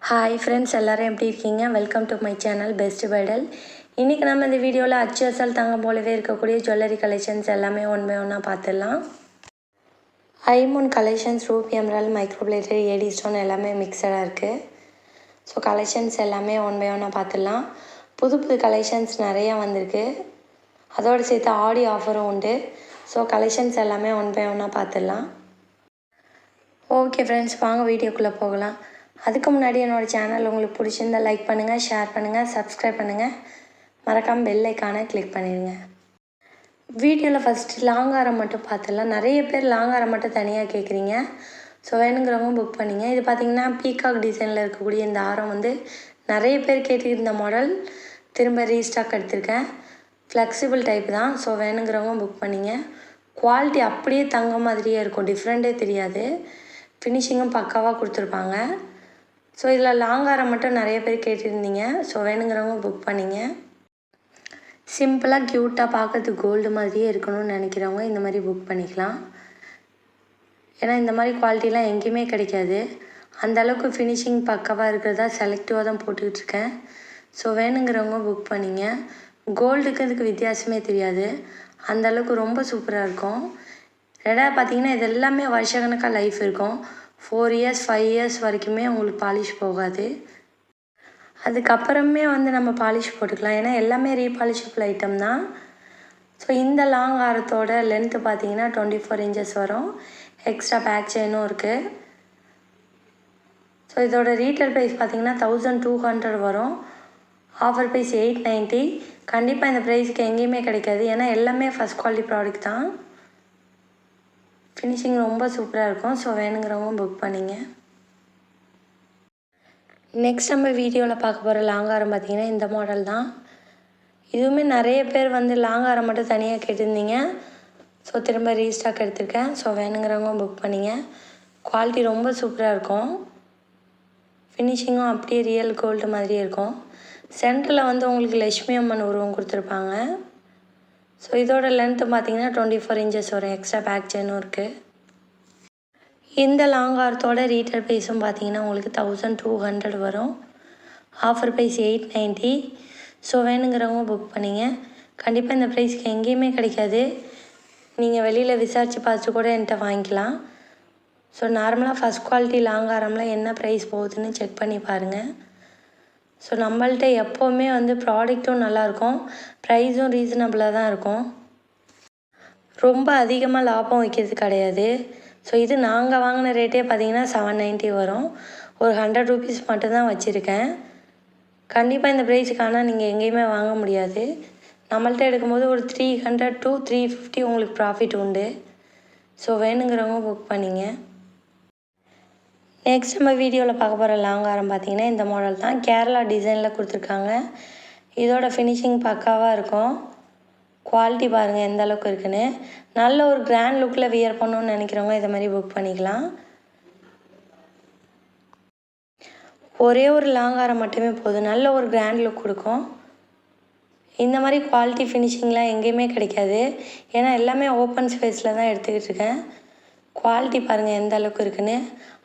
Hi friends, எல்லோரும் எப்படி இருக்கீங்க? Welcome to my channel best பைடல். இன்றைக்கி நம்ம இந்த வீடியோவில் அச்சு அசல் தங்கம் போலவே இருக்கக்கூடிய ஜுவல்லரி கலெக்ஷன்ஸ் எல்லாமே ஒன் பை ஒன்னாக பார்த்துடலாம். ஐமோன் collections, ruby emerald, microplated, AD stone எல்லாமே மிக்சடாக இருக்குது. ஸோ கலெக்ஷன்ஸ் எல்லாமே ஒன் பை ஒன்னாக பார்த்துடலாம். புது புது கலெக்ஷன்ஸ் நிறையா வந்திருக்கு. அதோடு சேர்த்து ஆடி ஆஃபரும் உண்டு. ஸோ கலெக்ஷன்ஸ் எல்லாமே ஒன் பை ஒன்னாக பார்த்துடலாம். ஓகே ஃப்ரெண்ட்ஸ், வாங்க வீடியோக்குள்ளே போகலாம். அதுக்கு முன்னாடி என்னோடய சேனல் உங்களுக்கு பிடிச்சிருந்தால் லைக் பண்ணுங்கள், ஷேர் பண்ணுங்கள், சப்ஸ்கிரைப் பண்ணுங்கள், மறக்காமல் பெல் ஐக்கானை கிளிக் பண்ணிடுங்க. வீடியோவில் ஃபஸ்ட்டு லாங்காரம் மட்டும் பார்த்துடலாம். நிறைய பேர் லாங்காரம் மட்டும் தனியாக கேட்குறீங்க. ஸோ வேணுங்கிறவங்க புக் பண்ணிங்க. இது பார்த்திங்கன்னா பீகாக் டிசைனில் இருக்கக்கூடிய இந்த ஆரம் நிறைய பேர் கேட்டுக்கிட்ட மாடல் திரும்ப ரீஸ்டாக் எடுத்திருக்கேன். ஃப்ளெக்சிபிள் டைப் தான். ஸோ வேணுங்கிறவங்க புக் பண்ணிங்க. குவாலிட்டி அப்படியே தங்க மாதிரியே இருக்கும், டிஃப்ரெண்ட்டே தெரியாது. ஃபினிஷிங்கும் பக்காவாக கொடுத்துருப்பாங்க. ஸோ இதில் லாங்காரம் மட்டும் நிறைய பேர் கேட்டிருந்தீங்க. ஸோ வேணுங்கிறவங்க புக் பண்ணிங்க. சிம்பிளாக க்யூட்டாக பார்க்கறதுக்கு கோல்டு மாதிரியே இருக்கணும்னு நினைக்கிறவங்க இந்த மாதிரி புக் பண்ணிக்கலாம். ஏன்னா இந்த மாதிரி குவாலிட்டிலாம் எங்கேயுமே கிடைக்காது. அந்தளவுக்கு ஃபினிஷிங் பக்காவாக இருக்கிறதா செலக்டிவாக தான் போட்டுக்கிட்டு இருக்கேன். ஸோ வேணுங்கிறவங்க புக் பண்ணிங்க. கோல்டுக்கு இதுக்கு வித்தியாசமே தெரியாது. அந்தளவுக்கு ரொம்ப சூப்பராக இருக்கும். ரெண்டாவது பார்த்திங்கன்னா இது எல்லாமே வருஷக்கணக்காக லைஃப் இருக்கும். 4 இயர்ஸ் 5 இயர்ஸ் வரைக்குமே உங்களுக்கு பாலிஷ் போகாது. அதுக்கப்புறமே நம்ம பாலிஷ் போட்டுக்கலாம். ஏன்னா எல்லாமே ரீபாலிஷபிள் ஐட்டம் தான். ஸோ இந்த லாங் ஆரத்தோட லென்த்து பார்த்தீங்கன்னா 24 இன்ச்சஸ் வரும். எக்ஸ்ட்ரா பேக் செயினும் இருக்குது. ஸோ இதோட ரீட்டைல் ப்ரைஸ் பார்த்தீங்கன்னா 1200 வரும். Offer price 890. கண்டிப்பாக இந்த ப்ரைஸுக்கு எங்கேயுமே கிடைக்காது. ஏன்னா எல்லாமே ஃபஸ்ட் குவாலிட்டி ப்ராடக்ட் தான். ஃபினிஷிங் ரொம்ப சூப்பராக இருக்கும். ஸோ வேணுங்கிறவங்க புக் பண்ணிங்க. நெக்ஸ்ட் நம்ம வீடியோவில் பார்க்க போகிற லாங்காரம் பார்த்திங்கன்னா இந்த மாடல் தான். இதுவுமே நிறைய பேர் லாங்காரம் மட்டும் தனியாக கேட்டிருந்தீங்க. ஸோ திரும்ப ரீஸ்டாக் எடுத்திருக்கேன். ஸோ வேணுங்கிறவங்க புக் பண்ணிங்க. குவாலிட்டி ரொம்ப சூப்பராக இருக்கும். ஃபினிஷிங்கும் அப்படியே ரியல் கோல்டு மாதிரியே இருக்கும். சென்டரில் உங்களுக்கு லட்சுமி அம்மன் உருவம் கொடுத்துருப்பாங்க. ஸோ இதோட லென்த்து பார்த்திங்கன்னா 24 இன்ச்சஸ் வரும். எக்ஸ்ட்ரா பேக் செயினும் இருக்குது. இந்த லாங்காரத்தோட ரீட்டைல் ப்ரைஸும் பார்த்திங்கன்னா உங்களுக்கு 1200 வரும். Offer price 890. ஸோ வேணுங்கிறவங்க புக் பண்ணிங்க. கண்டிப்பாக இந்த ப்ரைஸ்க்கு எங்கேயுமே கிடைக்காது. நீங்கள் வெளியில் விசாரித்து பார்த்துட்டு கூட என்கிட்ட வாங்கிக்கலாம். ஸோ நார்மலாக ஃபஸ்ட் குவாலிட்டி லாங்காரம்லாம் என்ன ப்ரைஸ் போகுதுன்னு செக் பண்ணி பாருங்கள். ஸோ நம்மள்ட்ட எப்போவுமே ப்ராடக்ட்டும் நல்லாயிருக்கும், ப்ரைஸும் ரீசனபிளாக தான் இருக்கும். ரொம்ப அதிகமாக லாபம் வைக்கிறது கிடையாது. ஸோ இது நாங்கள் வாங்கின ரேட்டே பார்த்திங்கன்னா 790 வரும். ஒரு 100 ரூபீஸ் மட்டும்தான் வச்சுருக்கேன். கண்டிப்பாக இந்த ப்ரைஸுக்கான நீங்கள் எங்கேயுமே வாங்க முடியாது. நம்மள்ட்ட எடுக்கும்போது ஒரு 300 to 350 உங்களுக்கு ப்ராஃபிட் உண்டு. ஸோ வேணுங்கிறவங்க புக் பண்ணிங்க. நெக்ஸ்ட் நம்ம வீடியோவில் பார்க்க போகிற லாங்காரம் பார்த்திங்கன்னா இந்த மாடல் தான். கேரளா டிசைனில் கொடுத்துருக்காங்க. இதோட ஃபினிஷிங் பக்காவாக இருக்கும். குவாலிட்டி பாருங்கள் எந்த அளவுக்கு இருக்குன்னு. நல்ல ஒரு கிராண்ட் லுக்கில் வியர் பண்ணணுன்னு நினைக்கிறவங்க இதை மாதிரி புக் பண்ணிக்கலாம். ஒரே ஒரு லாங்காரம் மட்டுமே போதும், நல்ல ஒரு கிராண்ட் லுக் கொடுக்கும். இந்த மாதிரி குவாலிட்டி ஃபினிஷிங்லாம் எங்கேயுமே கிடைக்காது. ஏன்னா எல்லாமே ஓப்பன் ஸ்பேஸில் தான் எடுத்துக்கிட்டு இருக்கேன். குவாலிட்டி பாருங்கள் எந்த அளவுக்கு இருக்குன்னு.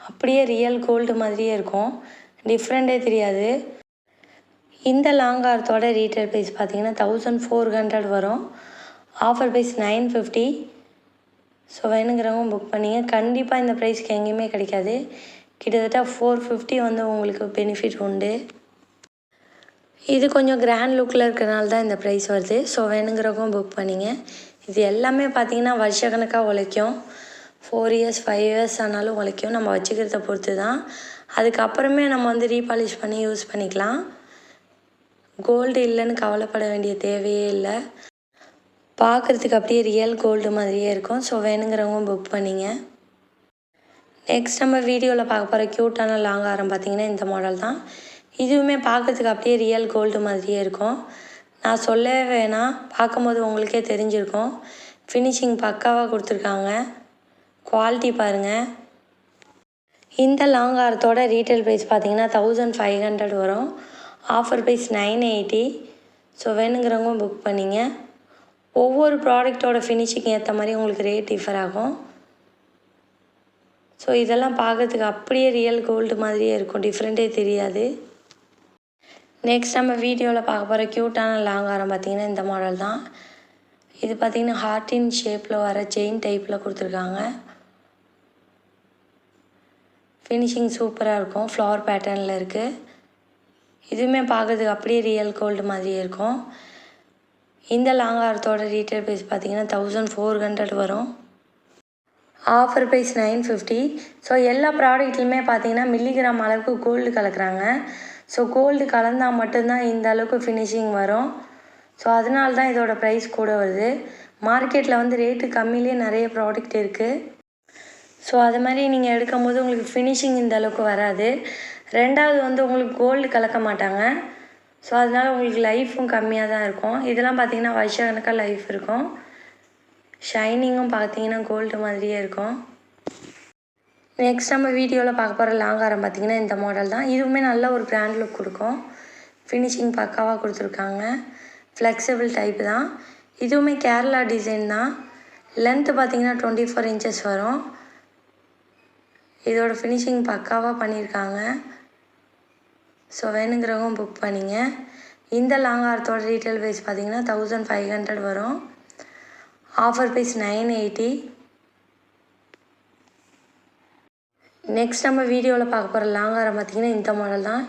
அப்படியே ரியல் கோல்டு மாதிரியே இருக்கும், டிஃப்ரெண்ட்டே தெரியாது. இந்த லாங்காரத்தோட ரீட்டைல் ப்ரைஸ் பார்த்திங்கன்னா 1400 வரும். Offer price 950. ஸோ வேணுங்கிறவங்க புக் பண்ணிங்க. கண்டிப்பாக இந்த ப்ரைஸ்க்கு எங்கேயுமே கிடைக்காது. கிட்டத்தட்ட 450 உங்களுக்கு பெனிஃபிட் உண்டு. இது கொஞ்சம் கிராண்ட் லுக்கில் இருக்கிறனால தான் இந்த ப்ரைஸ் வருது. ஸோ வேணுங்கிறவங்க புக் பண்ணிங்க. இது எல்லாமே பார்த்திங்கன்னா வருஷக்கணக்காக உழைக்கும். 4 இயர்ஸ் 5 இயர்ஸ் ஆனாலும் உழைக்கும். நம்ம வச்சுக்கிறத பொறுத்து தான். அதுக்கப்புறமே நம்ம ரீபாலிஷ் பண்ணி யூஸ் பண்ணிக்கலாம். கோல்டு இல்லைன்னு கவலைப்பட வேண்டிய தேவையே இல்லை. பார்க்குறதுக்கு அப்படியே ரியல் கோல்டு மாதிரியே இருக்கும். ஸோ வேணுங்கிறவங்க புக் பண்ணிங்க. நெக்ஸ்ட் நம்ம வீடியோவில் பார்க்க போகிற க்யூட்டான லாங்காரம் பார்த்திங்கன்னா இந்த மாடல் தான். இதுவுமே பார்க்குறதுக்கு அப்படியே ரியல் கோல்டு மாதிரியே இருக்கும். நான் சொல்லவே வேணாம், பார்க்கும்போது உங்களுக்கே தெரிஞ்சிருக்கும். ஃபினிஷிங் பக்காவாக கொடுத்துருக்காங்க. குவாலிட்டி பாருங்கள். இந்த லாங்காரத்தோட ரீட்டைல் ப்ரைஸ் பார்த்திங்கன்னா 1500 வரும். Offer price 980. ஸோ வேணுங்கிறவங்க புக் பண்ணிங்க. ஒவ்வொரு ப்ராடக்டோட ஃபினிஷிங் ஏற்ற மாதிரி உங்களுக்கு ரேட் டிஃபர் ஆகும். ஸோ இதெல்லாம் பார்க்கறதுக்கு அப்படியே ரியல் கோல்டு மாதிரியே இருக்கும், டிஃப்ரெண்ட்டே தெரியாது. நெக்ஸ்ட் நம்ம வீடியோவில் பார்க்க போகிற க்யூட்டான லாங்காரம் பார்த்திங்கன்னா இந்த மாடல் தான். இது பார்த்திங்கன்னா ஹார்ட்டின் ஷேப்பில் வர செயின் டைப்பில் கொடுத்துருக்காங்க. ஃபினிஷிங் சூப்பராக இருக்கும், ஃப்ளவர் பேட்டர்னில் இருக்குது. இதுவுமே பார்க்குறதுக்கு அப்படியே ரியல் கோல்டு மாதிரியே இருக்கும். இந்த லாங்காரத்தோட ரீட்டைல் ப்ரைஸ் பார்த்திங்கன்னா 1400 வரும். Offer price 950. ஸோ எல்லா ப்ராடக்ட்லையுமே பார்த்திங்கன்னா மில்லிகிராம் அளவுக்கு கோல்டு கலக்குறாங்க. ஸோ கோல்டு கலந்தால் மட்டும்தான் இந்த அளவுக்கு ஃபினிஷிங் வரும். ஸோ அதனால தான் இதோட ப்ரைஸ் கூட வருது. மார்க்கெட்டில் வந்து ரேட்டு கம்மியிலே நிறைய ப்ராடக்ட் இருக்குது. ஸோ அது மாதிரி நீங்கள் எடுக்கும் போது உங்களுக்கு ஃபினிஷிங் இந்த அளவுக்கு வராது. ரெண்டாவது வந்து உங்களுக்கு கோல்டு கலக்க மாட்டாங்க. ஸோ அதனால் உங்களுக்கு லைஃப்பும் கம்மியாக தான் இருக்கும். இதெல்லாம் பார்த்திங்கன்னா வருஷக்கணக்காக லைஃப் இருக்கும். ஷைனிங்கும் பார்த்திங்கன்னா கோல்டு மாதிரியே இருக்கும். நெக்ஸ்ட் நம்ம வீடியோவில் பார்க்க போகிற லாங்காரம் பார்த்திங்கன்னா இந்த மாடல் தான். இதுவுமே நல்ல ஒரு கிராண்ட் லுக் கொடுக்கும். ஃபினிஷிங் பக்காவாக கொடுத்துருக்காங்க. ஃப்ளெக்சிபிள் டைப்பு தான். இதுவுமே கேரளா டிசைன் தான். லென்த்து பார்த்திங்கன்னா 24 inches வரும். இதோட ஃபினிஷிங் பக்காவாக பண்ணியிருக்காங்க. ஸோ வேணுங்கிறவங்க புக் பண்ணிங்க. இந்த லாங்காரத்தோட ரீட்டைல் ப்ரைஸ் பார்த்திங்கன்னா 1500 வரும். Offer price 980. நெக்ஸ்ட் நம்ம வீடியோவில் பார்க்க போகிற லாங்காரம் பார்த்திங்கன்னா இந்த மாடல் தான்.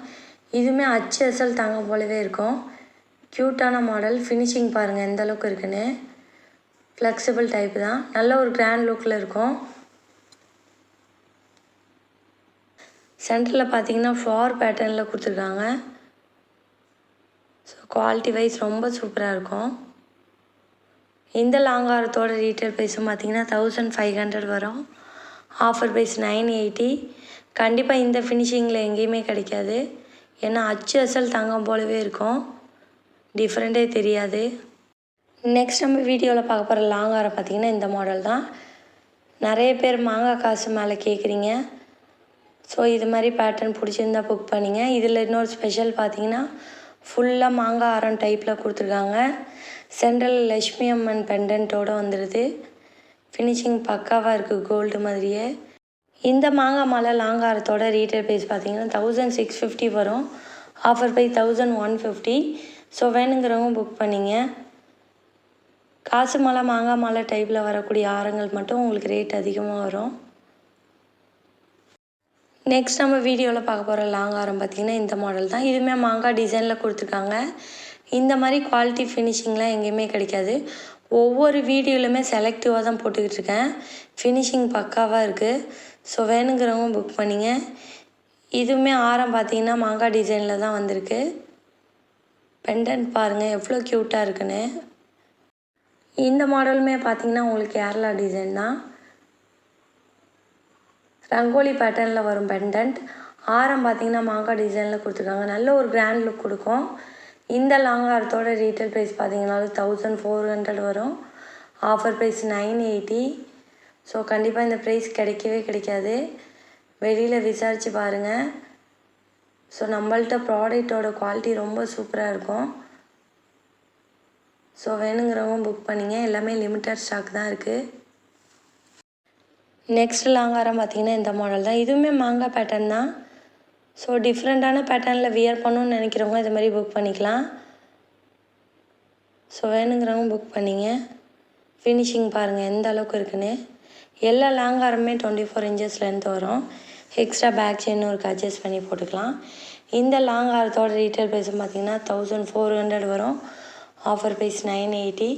இதுவுமே அச்சு அசல் தாங்க போலவே இருக்கும். க்யூட்டான மாடல். ஃபினிஷிங் பாருங்கள் எந்த அளவுக்கு இருக்குன்னு. ஃப்ளெக்சிபிள் டைப்பு தான். நல்ல ஒரு கிராண்ட் லுக்கில் இருக்கும். சென்டரில் பார்த்தீங்கன்னா ஃப்ளவர் பேட்டர்னில் கொடுத்துருக்காங்க. ஸோ குவாலிட்டி வைஸ் ரொம்ப சூப்பராக இருக்கும். இந்த லாங்காரத்தோட ரீட்டைல் ப்ரைஸும் பார்த்தீங்கன்னா 1500 வரும். Offer price 980. கண்டிப்பாக இந்த ஃபினிஷிங்கில் எங்கேயுமே கிடைக்காது. ஏன்னா அச்சு அசல் தங்கம் போலவே இருக்கும், டிஃப்ரெண்ட்டே தெரியாது. நெக்ஸ்ட் நம்ம வீடியோவில் பார்க்க போகிற லாங்காரம் பார்த்திங்கன்னா இந்த மாடல் தான். நிறைய பேர் மாங்காய் காசு மேலே கேட்குறீங்க. ஸோ இது மாதிரி பேட்டர்ன் பிடிச்சிருந்தா புக் பண்ணிங்க. இதில் இன்னொரு ஸ்பெஷல் பார்த்திங்கன்னா ஃபுல்லாக மாங்காய் ஆரம் டைப்பில் கொடுத்துருக்காங்க. சென்ட்ரல் லக்ஷ்மி அம்மன் பெண்டன்ட்டோடு வந்துடுது. ஃபினிஷிங் பக்காவாக இருக்குது கோல்டு மாதிரியே. இந்த மாங்காய் மாலை லாங்காரத்தோட ரீட்டைல் ப்ரைஸ் பார்த்திங்கன்னா 1650 வரும். Offer price 1150. ஸோ வேணுங்கிறவங்க புக் பண்ணிங்க. காசு மாலை மாங்காய் மாலை டைப்பில் வரக்கூடிய ஆரங்கள் மட்டும் உங்களுக்கு ரேட் அதிகமாக வரும். நெக்ஸ்ட் நம்ம வீடியோவில் பார்க்க போகிற லாங்காரம் பார்த்திங்கன்னா இந்த மாடல் தான். இதுவுமே மாங்காய் டிசைனில் கொடுத்துருக்காங்க. இந்த மாதிரி குவாலிட்டி ஃபினிஷிங்லாம் எங்கேயுமே கிடைக்காது. ஒவ்வொரு வீடியோலையுமே செலக்டிவாக தான் போட்டுக்கிட்டு இருக்கேன். ஃபினிஷிங் பக்காவாக இருக்குது. ஸோ வேணுங்கிறவங்க புக் பண்ணிங்க. இதுவுமே ஆரம் பார்த்திங்கன்னா மாங்காய் டிசைனில் தான் வந்திருக்கு. பெண்டன்ட் பாருங்கள் எவ்வளோ க்யூட்டாக இருக்குன்னு. இந்த மாடலுமே பார்த்திங்கன்னா உங்களுக்கு கேரளா டிசைன் தான். ரங்கோலி பேட்டர்னில் வரும் பெண்டன்ட். ஆரம் பார்த்திங்கன்னா மாங்காய் டிசைனில் கொடுத்துருக்காங்க. நல்ல ஒரு கிராண்ட் லுக் கொடுக்கும். இந்த லாங்காரத்தோட ரீட்டைல் ப்ரைஸ் பார்த்திங்கனாலும் 1400 வரும். Offer price 980. ஸோ கண்டிப்பாக இந்த ப்ரைஸ் கிடைக்கவே கிடைக்காது. வெளியில் விசாரித்து பாருங்கள். ஸோ நம்மள்ட்ட ப்ராடக்டோட குவாலிட்டி ரொம்ப சூப்பராக இருக்கும். ஸோ வேணுங்கிறவங்க புக் பண்ணிங்க. எல்லாமே லிமிட்டட் ஸ்டாக் தான் இருக்குது. நெக்ஸ்ட் லாங்காரம் பார்த்திங்கன்னா இந்த மாடல் தான். இதுவுமே மாங்காய் பேட்டர்ன் தான். ஸோ டிஃப்ரெண்ட்டான பேட்டர்னில் வியர் பண்ணணும்னு நினைக்கிறவங்க இது மாதிரி புக் பண்ணிக்கலாம். ஸோ வேணுங்கிறவங்க புக் பண்ணிங்க. ஃபினிஷிங் பாருங்கள் எந்த அளவுக்கு இருக்குன்னு. எல்லா லாங்காரமே 24 inches லென்த் வரும். எக்ஸ்ட்ரா பேக் செயின் ஒரு அட்ஜஸ்ட் பண்ணி போட்டுக்கலாம். இந்த லாங்காரத்தோட ரீட்டைல் ப்ரைஸும் பார்த்திங்கன்னா 1400 வரும். Offer price 980.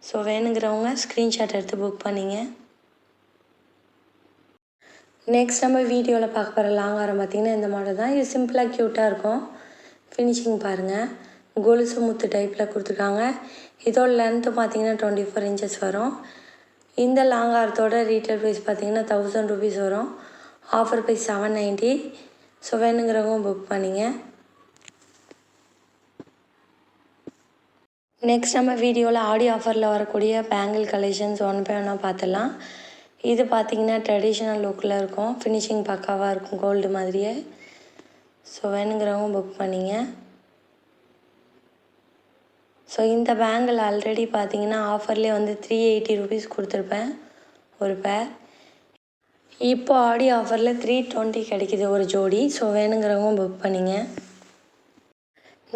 ஸோ வேணுங்கிறவங்க ஸ்க்ரீன்ஷாட் எடுத்து புக் பண்ணிங்க. நெக்ஸ்ட் நம்ம வீடியோவில் பார்க்க போகிற லாங்காரம் பார்த்திங்கன்னா இந்த மாடல் தான். இது சிம்பிளாக க்யூட்டாக இருக்கும். ஃபினிஷிங் பாருங்கள் கொலுசு முத்து டைப்பில் கொடுத்துருக்காங்க. இதோட லென்த்து பார்த்திங்கன்னா 24 inches வரும். இந்த லாங்காரத்தோட ரீட்டைல் ப்ரைஸ் பார்த்திங்கன்னா 1000 rupees வரும். Offer price 790. ஸோ வேணுங்கிறவங்க புக் பண்ணிங்க. நெக்ஸ்ட் நம்ம வீடியோவில் ஆடி ஆஃபரில் வரக்கூடிய பேங்கிள் கலெக்ஷன்ஸ் ஒன் பை ஒன்னாக பார்த்துடலாம். இது பார்த்திங்கன்னா ட்ரெடிஷ்னல் லுக்கில் இருக்கும். ஃபினிஷிங் பக்காவாக இருக்கும் கோல்டு மாதிரியே. ஸோ வேணுங்கிறவங்க புக் பண்ணிங்க. ஸோ இந்த பேங்கிள் ஆல்ரெடி பார்த்திங்கன்னா ஆஃபர்லேயே வந்து 380 rupees கொடுத்துருப்பேன். ஒரு பேர். இப்போ ஆடி ஆஃபரில் 320 கிடைக்கிது ஒரு ஜோடி. ஸோ வேணுங்கிறவங்க புக் பண்ணிங்க.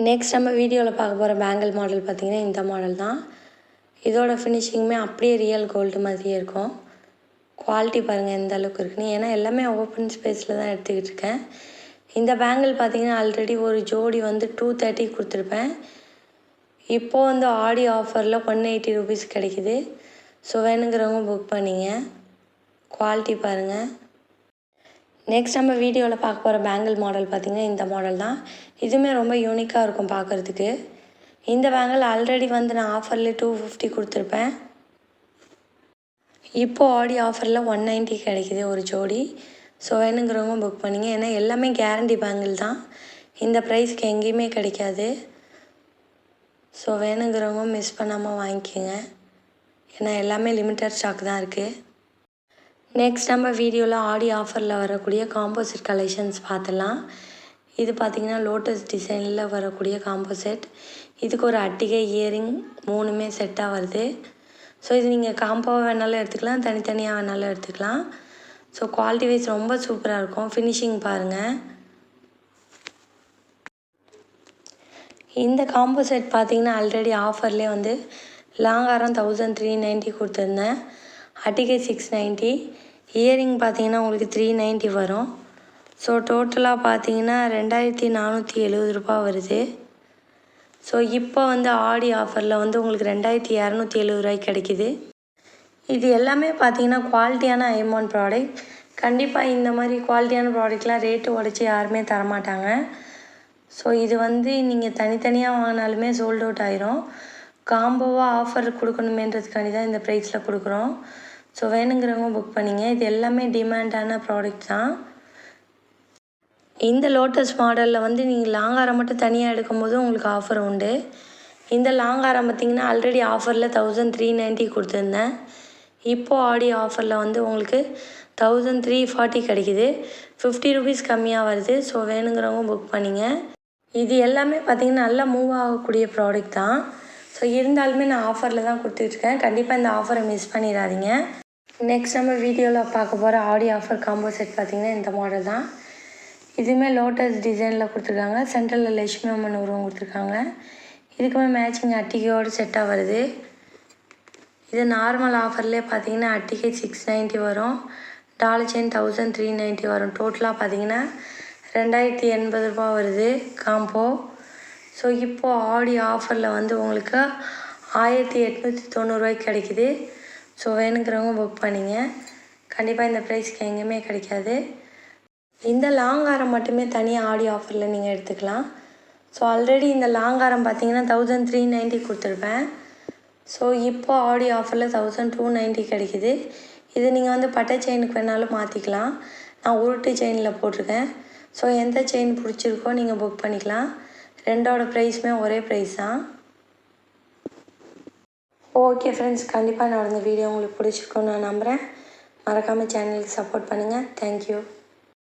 நெக்ஸ்ட் நம்ம வீடியோவில் பார்க்க போகிற பேங்கிள் மாடல் பார்த்திங்கன்னா இந்த மாடல் தான். இதோட ஃபினிஷிங்குமே அப்படியே ரியல் கோல்டு மாதிரியே இருக்கும். குவாலிட்டி பாருங்கள் எந்த அளவுக்கு இருக்குன்னு. ஏன்னா எல்லாமே ஓப்பன் ஸ்பேஸில் தான் எடுத்துக்கிட்டு இருக்கேன். இந்த பேங்கிள் பார்த்திங்கன்னா ஆல்ரெடி ஒரு ஜோடி வந்து 230 கொடுத்துருப்பேன். இப்போது வந்து ஆடி ஆஃபரில் 180 ரூபீஸ் கிடைக்கிது. ஸோ வேணுங்கிறவங்க புக் பண்ணிங்க. குவாலிட்டி பாருங்கள். நெக்ஸ்ட் நம்ம வீடியோவில் பார்க்க போகிற பேங்கிள் மாடல் பார்த்திங்கன்னா இந்த மாடல் தான். இதுவுமே ரொம்ப யூனிக்காக இருக்கும் பார்க்குறதுக்கு. இந்த பேங்கிள் ஆல்ரெடி வந்து நான் ஆஃபரில் 250 கொடுத்துருப்பேன். இப்போது ஆடி ஆஃபரில் 190 கிடைக்கிது ஒரு ஜோடி. ஸோ வேணுங்கிறவங்க புக் பண்ணிங்க. ஏன்னா எல்லாமே கேரண்டி பேங்கிள் தான். இந்த ப்ரைஸ்க்கு எங்கேயுமே கிடைக்காது. ஸோ வேணுங்கிறவங்க மிஸ் பண்ணாமல் வாங்கிக்கோங்க. ஏன்னா எல்லாமே லிமிட்டட் ஸ்டாக் தான் இருக்குது. நெக்ஸ்ட் நம்ம வீடியோவில் ஆடி ஆஃபரில் வரக்கூடிய காம்போசிட் கலெக்ஷன்ஸ் பார்த்துடலாம். இது பார்த்திங்கன்னா லோட்டஸ் டிசைனில் வரக்கூடிய காம்போசிட். இதுக்கு ஒரு அட்டிகை இயரிங் 3மே செட்டாக வருது. ஸோ இது நீங்கள் காம்போவாக வேணாலும் எடுத்துக்கலாம், தனித்தனியாக வேணாலும் எடுத்துக்கலாம். ஸோ குவாலிட்டி வைஸ் ரொம்ப சூப்பராக இருக்கும். ஃபினிஷிங் பாருங்கள். இந்த காம்போ செட் பார்த்திங்கன்னா ஆல்ரெடி ஆஃபர்லேயே வந்து லாங்காரம் 1390 கொடுத்துருந்தேன். அட்டிகை 690, இயரிங் பார்த்திங்கன்னா உங்களுக்கு 390 வரும். ஸோ டோட்டலாக பார்த்திங்கன்னா 2470 ரூபா வருது. ஸோ இப்போ வந்து ஆடி ஆஃபரில் வந்து உங்களுக்கு 2270 ரூபாய்க்கு கிடைக்கிது. இது எல்லாமே பார்த்திங்கன்னா குவாலிட்டியான ஐமான் ப்ராடக்ட். கண்டிப்பாக இந்த மாதிரி குவாலிட்டியான ப்ராடக்ட்லாம் ரேட்டு உடச்சி யாருமே தரமாட்டாங்க. ஸோ இது வந்து நீங்கள் தனித்தனியாக வாங்கினாலுமே சோல்ட் அவுட் ஆயிரும். காம்போவாக ஆஃபர் கொடுக்கணுமேன்றதுக்காண்டி தான் இந்த ப்ரைஸில் கொடுக்குறோம். ஸோ வேணுங்கிறவங்க புக் பண்ணிங்க. இது எல்லாமே டிமாண்டான ப்ராடக்ட் தான். இந்த லோட்டஸ் மாடலில் வந்து நீங்கள் லாங்காரம் மட்டும் தனியாக எடுக்கும்போது உங்களுக்கு ஆஃபர் உண்டு. இந்த லாங்காரம் பார்த்திங்கன்னா ஆல்ரெடி ஆஃபரில் 1390 கொடுத்துருந்தேன். இப்போது ஆடி ஆஃபரில் வந்து உங்களுக்கு 1340 கிடைக்கிது. 50 ரூபீஸ் கம்மியாக வருது. ஸோ வேணுங்கிறவங்க புக் பண்ணிங்க. இது எல்லாமே பார்த்திங்கன்னா நல்லா மூவ் ஆகக்கூடிய ப்ராடக்ட் தான். ஸோ இருந்தாலுமே நான் ஆஃபரில் தான் கொடுத்துட்ருக்கேன். கண்டிப்பாக இந்த ஆஃபரை மிஸ் பண்ணிடாதீங்க. நெக்ஸ்ட் நம்ம வீடியோவில் பார்க்க போகிற ஆடி ஆஃபர் காம்போ செட் பார்த்திங்கன்னா இந்த மாடல் தான். இதுவுமே லோட்டஸ் டிசைனில் கொடுத்துருக்காங்க. சென்ட்ரலில் லட்சுமி அம்மன் உருவம் கொடுத்துருக்காங்க. இதுக்குமே மேட்சிங் அட்டிகையோடு செட்டாக வருது. இது நார்மல் ஆஃபர்லேயே பார்த்திங்கன்னா அட்டிகை 690 வரும். டாலர் செயின் 1390 வரும். டோட்டலாக பார்த்திங்கன்னா 2080 ரூபா வருது காம்போ. ஸோ இப்போது ஆடி ஆஃபரில் வந்து உங்களுக்கு 1890 ரூபாய்க்கு கிடைக்கிது. ஸோ வேணுங்கிறவங்க புக் பண்ணிங்க. கண்டிப்பாக இந்த ப்ரைஸ்க்கு எங்கேயுமே கிடைக்காது. இந்த லாங்காரம் மட்டுமே தனியாக ஆடி ஆஃபரில் நீங்கள் எடுத்துக்கலாம். ஸோ ஆல்ரெடி இந்த லாங்காரம் பார்த்திங்கன்னா 1390 கொடுத்துருப்பேன். ஸோ இப்போது ஆடி ஆஃபரில் 1290 கிடைக்கிது. இது நீங்கள் வந்து பட்டை செயினுக்கு வேணாலும் மாற்றிக்கலாம். நான் உருட்டு செயினில் போட்டிருக்கேன். ஸோ எந்த செயின் பிடிச்சிருக்கோ நீங்கள் புக் பண்ணிக்கலாம். ரெண்டோட ப்ரைஸுமே ஒரே ப்ரைஸ் தான். ஓகே ஃப்ரெண்ட்ஸ், கண்டிப்பாக நான் இந்த வீடியோ உங்களுக்கு பிடிச்சிருக்கோன்னு நான் நம்புகிறேன். மறக்காமல் சேனலுக்கு சப்போர்ட் பண்ணுங்கள். தேங்க்யூ.